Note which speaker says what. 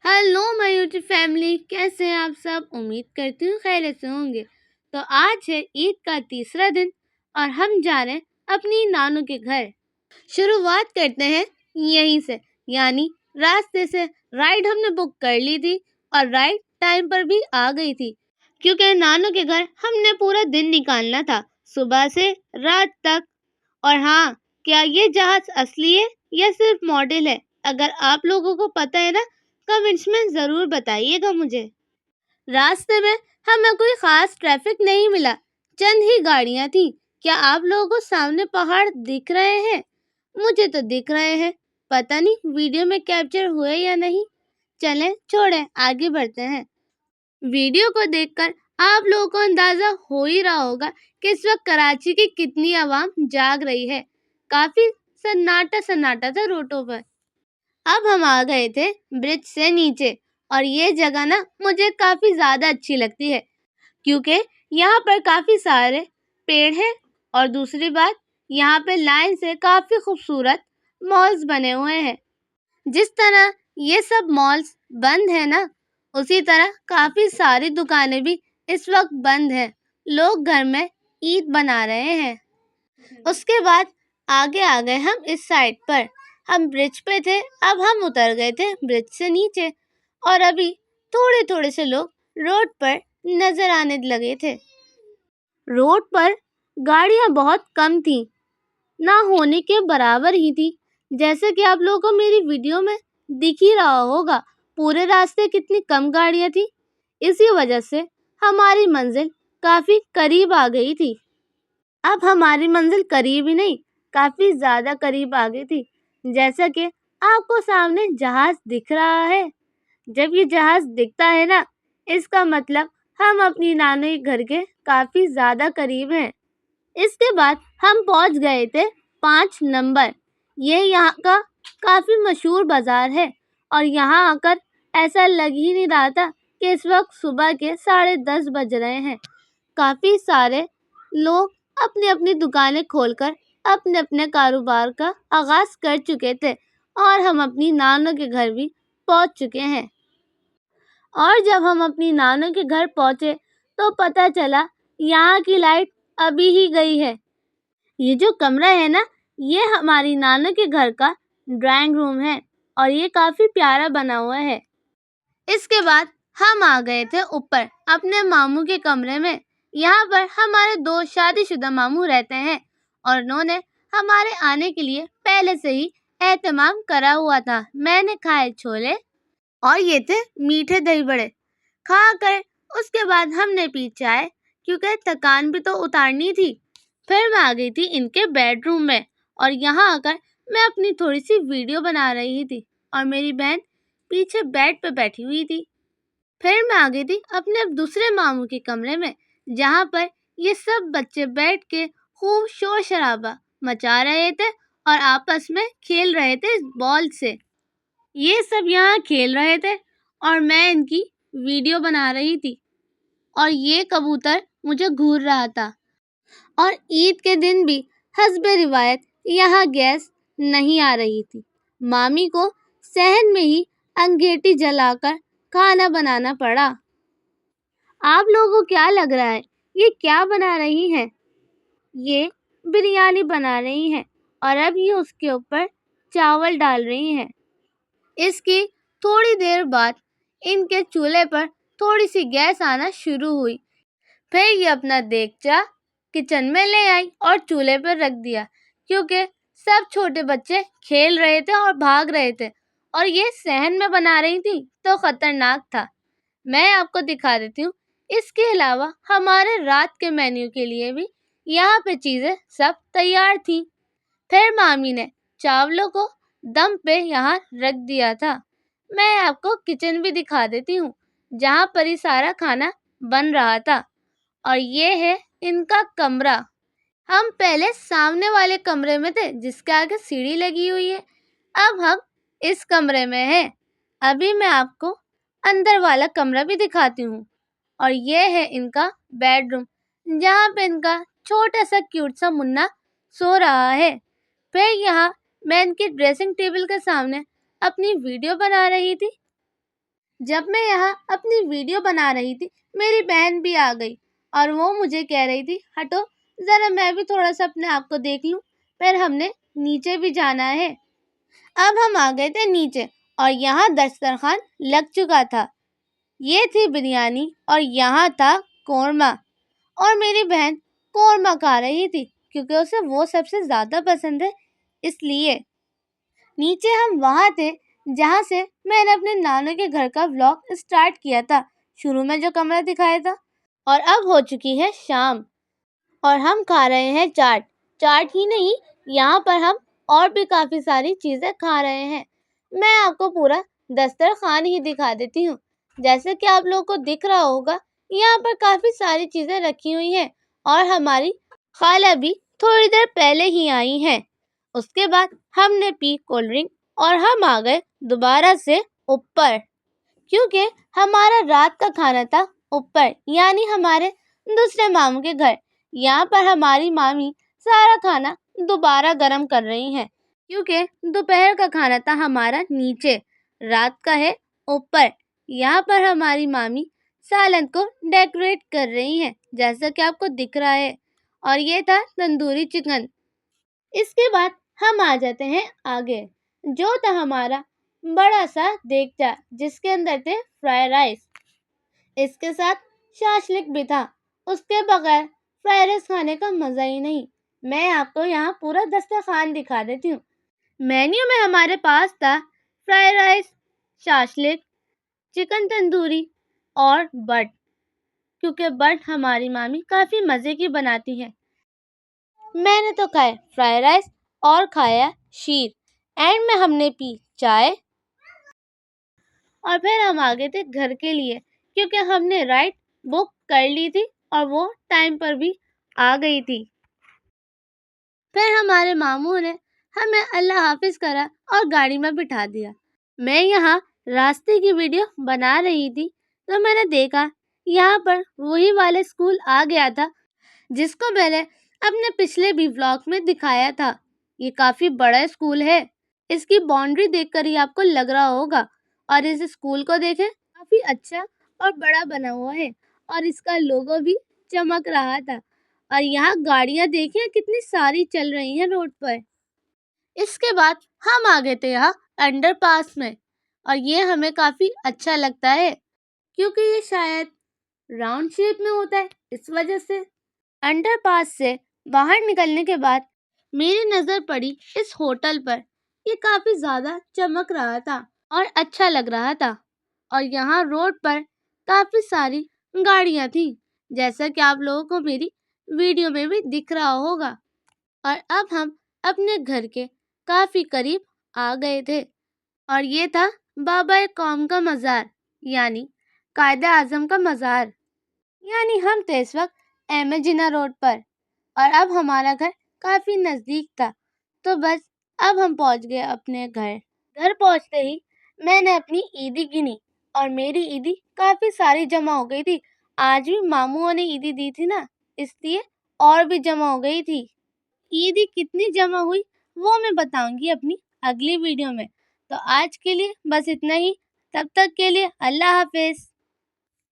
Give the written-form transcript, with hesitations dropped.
Speaker 1: Hello my YouTube family, कैसे हैं आप सब। उम्मीद करती हूँ खैरियत से होंगे। तो आज है ईद का तीसरा दिन और हम जा रहे हैं अपनी नानू के घर। शुरुआत करते हैं यहीं से, यानी रास्ते से। राइड हमने बुक कर ली थी और राइड टाइम पर भी आ गई थी, क्योंकि नानू के घर हमने पूरा दिन निकालना था, सुबह से रात तक। और हाँ, क्या ये जहाज असली है या सिर्फ मॉडल है? अगर आप लोगों को पता है ना, कमेंट्स में जरूर बताइएगा मुझे। रास्ते में हमें कोई खास ट्रैफिक नहीं मिला, चंद ही गाड़ियां थी। क्या आप लोगों को सामने पहाड़ दिख रहे हैं? मुझे तो दिख रहे हैं, पता नहीं वीडियो में कैप्चर हुए या नहीं। चलें छोड़ें, आगे बढ़ते हैं। वीडियो को देखकर आप लोगों को अंदाजा हो ही रहा होगा कि इस वक्त कराची की कितनी आवाम जाग रही है। काफी सन्नाटा सन्नाटा था रोडों पर। अब हम आ गए थे ब्रिज से नीचे, और ये जगह ना मुझे काफी ज्यादा अच्छी लगती है, क्योंकि यहाँ पर काफी सारे पेड़ हैं। और दूसरी बात, यहाँ पे लाइन से काफी खूबसूरत मॉल्स बने हुए हैं। जिस तरह ये सब मॉल्स बंद है ना, उसी तरह काफी सारी दुकानें भी इस वक्त बंद हैं। लोग घर में ईद बना रहे हैं। उसके बाद आगे आ गए हम इस साइड पर। हम ब्रिज पे थे, अब हम उतर गए थे ब्रिज से नीचे, और अभी थोड़े थोड़े से लोग रोड पर नजर आने लगे थे। रोड पर गाड़ियां बहुत कम थी, ना होने के बराबर ही थी। जैसे कि आप लोगों को मेरी वीडियो में दिख ही रहा होगा, पूरे रास्ते कितनी कम गाड़ियां थी। इसी वजह से हमारी मंजिल काफी करीब आ गई थी। अब हमारी मंजिल करीब ही नहीं, काफी ज्यादा करीब आ गई थी। जैसा कि आपको सामने जहाज दिख रहा है। जब ये जहाज दिखता है ना, इसका मतलब हम अपनी नानी के घर के काफी ज्यादा करीब हैं। इसके बाद हम पहुंच गए थे 5 नंबर। ये यहाँ का काफी मशहूर बाजार है, और यहाँ आकर ऐसा लग ही नहीं रहा था कि इस वक्त सुबह के 10:30 बज रहे हैं। काफी सारे लोग अपनी अपनी दुकानें खोलकर अपने अपने कारोबार का आगाज कर चुके थे, और हम अपनी नानों के घर भी पहुंच चुके हैं। और जब हम अपनी नानों के घर पहुंचे तो पता चला यहाँ की लाइट अभी ही गई है। ये जो कमरा है ना, ये हमारी नानों के घर का ड्राइंग रूम है, और ये काफी प्यारा बना हुआ है। इसके बाद हम आ गए थे ऊपर अपने मामू के कमरे में। यहाँ पर हमारे 2 शादीशुदा मामू रहते हैं, और उन्होंने हमारे आने के लिए पहले से ही एहतमाम करा हुआ था। मैंने खाए छोले, और ये थे मीठे दही बड़े। खा कर उसके बाद हमने पी चाय, क्योंकि थकान भी तो उतारनी थी। फिर मैं आ गई थी इनके बेडरूम में, और यहाँ आकर मैं अपनी थोड़ी सी वीडियो बना रही थी, और मेरी बहन पीछे बेड पे बैठी हुई थी। फिर मैं आ गई थी अपने दूसरे मामू के कमरे में, जहाँ पर ये सब बच्चे बैठ के खूब शोर शराबा मचा रहे थे और आपस में खेल रहे थे बॉल से। ये सब यहाँ खेल रहे थे और मैं इनकी वीडियो बना रही थी, और ये कबूतर मुझे घूर रहा था। और ईद के दिन भी हस्बे रिवायत यहाँ गैस नहीं आ रही थी। मामी को सहन में ही अंगीठी जलाकर खाना बनाना पड़ा। आप लोगों को क्या लग रहा है, ये क्या बना रही हैं? ये बिरयानी बना रही हैं, और अब ये उसके ऊपर चावल डाल रही हैं। इसकी थोड़ी देर बाद इनके चूल्हे पर थोड़ी सी गैस आना शुरू हुई। फिर ये अपना देगचा किचन में ले आई और चूल्हे पर रख दिया, क्योंकि सब छोटे बच्चे खेल रहे थे और भाग रहे थे, और ये सहन में बना रही थी तो खतरनाक था। मैं आपको दिखा देती हूँ। इसके अलावा हमारे रात के मेन्यू के लिए भी यहाँ पे चीजें सब तैयार थी। फिर मामी ने चावलों को दम पे यहाँ रख दिया था। मैं आपको किचन भी दिखा देती हूँ, जहाँ पर ही सारा खाना बन रहा था। और ये है इनका कमरा। हम पहले सामने वाले कमरे में थे, जिसके आगे सीढ़ी लगी हुई है। अब हम इस कमरे में हैं। अभी मैं आपको अंदर वाला कमरा भी दिखाती हूँ। और ये है इनका बेडरूम, जहाँ पे इनका छोटा सा क्यूट सा मुन्ना सो रहा है। फिर यहाँ मैं इनकी ड्रेसिंग टेबल के सामने अपनी वीडियो बना रही थी। جب میں یہاں اپنی ویڈیو بنا رہی تھی میری بہن بھی آ گئی اور وہ مجھے کہہ رہی تھی ہٹو ذرا میں بھی تھوڑا سا اپنے آپ کو دیکھ لوں، پھر ہم نے نیچے بھی جانا ہے۔ اب ہم آ گئے تھے نیچے اور یہاں دسترخوان لگ چکا تھا۔ یہ تھی بریانی اور یہاں تھا قورمہ، اور میری بہن قورمہ کھا رہی تھی کیونکہ اسے وہ سب سے زیادہ پسند ہے، اس لیے۔ نیچے ہم وہاں تھے جہاں سے میں نے اپنے نانو کے گھر کا ولاگ اسٹارٹ کیا تھا، شروع میں جو کمرہ دکھایا تھا۔ اور اب ہو چکی ہے شام اور ہم کھا رہے ہیں چاٹ۔ چاٹ ہی نہیں، یہاں پر ہم اور بھی کافی ساری چیزیں کھا رہے ہیں۔ میں آپ کو پورا دسترخوان ہی دکھا دیتی ہوں۔ جیسے کہ آپ لوگوں کو دکھ رہا ہوگا یہاں پر کافی ساری چیزیں رکھی ہوئی ہیں اور ہماری خالہ بھی تھوڑی دیر پہلے ہی آئی ہیں۔ اس کے بعد ہم نے پی کولڈ ڈرنک اور ہم آ گئے دوبارہ سے اوپر، کیونکہ ہمارا رات کا کھانا تھا اوپر، یعنی ہمارے دوسرے ماموں کے گھر۔ یہاں پر ہماری مامی سارا کھانا دوبارہ گرم کر رہی ہیں، کیونکہ دوپہر کا کھانا تھا ہمارا نیچے، رات کا ہے اوپر۔ یہاں پر ہماری مامی سالن کو ڈیکوریٹ کر رہی ہیں جیسا کہ آپ کو دکھ رہا ہے، اور یہ تھا تندوری چکن۔ اس کے بعد ہم آ جاتے ہیں آگے، جو تھا ہمارا بڑا سا دیگچا جس کے اندر تھے فرائی رائس، اس کے ساتھ شاشلک بھی تھا۔ اس کے بغیر فرائی رائس کھانے کا مزہ ہی نہیں۔ میں آپ کو یہاں پورا دسترخوان دکھا دیتی ہوں۔ مینیو میں ہمارے پاس تھا فرائی رائس، شاشلک، چکن تندوری اور بٹ، کیونکہ بٹ ہماری مامی کافی مزے کی بناتی ہے۔ میں نے تو کھائے فرائی رائس اور کھایا شیر، اینڈ میں ہم نے پی چائے، اور پھر ہم آ گئے تھے گھر کے لیے کیونکہ ہم نے رائڈ بک کر لی تھی اور وہ ٹائم پر بھی آ گئی تھی۔ پھر ہمارے ماموں نے ہمیں اللہ حافظ کرا اور گاڑی میں بٹھا دیا۔ میں یہاں راستے کی ویڈیو بنا رہی تھی تو میں نے دیکھا یہاں پر وہی والا اسکول آ گیا تھا جس کو میں نے اپنے پچھلے بھی ولاگ میں دکھایا تھا۔ یہ کافی بڑا اسکول ہے، اس کی باؤنڈری دیکھ کر ہی آپ کو لگ رہا ہوگا، اور اس اسکول کو دیکھیں کافی اچھا اور بڑا بنا ہوا ہے، اور اس کا لوگو بھی چمک رہا تھا۔ اور یہاں گاڑیاں دیکھیں کتنی ساری چل رہی ہیں روڈ پر۔ اس کے بعد ہم آ گئے تھے یہاں انڈر پاس میں، اور یہ ہمیں کافی اچھا لگتا ہے کیونکہ یہ شاید راؤنڈ شیپ میں ہوتا ہے، اس وجہ سے۔ انڈر پاس سے باہر نکلنے کے بعد میری نظر پڑی اس ہوٹل پر، یہ کافی زیادہ چمک رہا تھا اور اچھا لگ رہا تھا، اور یہاں روڈ پر کافی ساری گاڑیاں تھیں جیسا کہ آپ لوگوں کو میری ویڈیو میں بھی دکھ رہا ہوگا۔ اور اب ہم اپنے گھر کے کافی قریب آ گئے تھے، اور یہ تھا بابا قوم کا مزار، یعنی قائد اعظم کا مزار۔ یعنی ہم تھے اس وقت احمد جناح روڈ پر، اور اب ہمارا گھر کافی نزدیک تھا، تو بس اب ہم پہنچ گئے اپنے گھر۔ گھر پہنچتے ہی میں نے اپنی عیدی گنی، اور میری عیدی کافی ساری جمع ہو گئی تھی۔ آج بھی ماموں نے عیدی دی تھی نا، اس لیے اور بھی جمع ہو گئی تھی۔ عیدی کتنی جمع ہوئی وہ میں بتاؤں گی اپنی اگلی ویڈیو میں۔ تو آج کے لیے بس اتنا ہی، تب تک کے لیے اللہ حافظ۔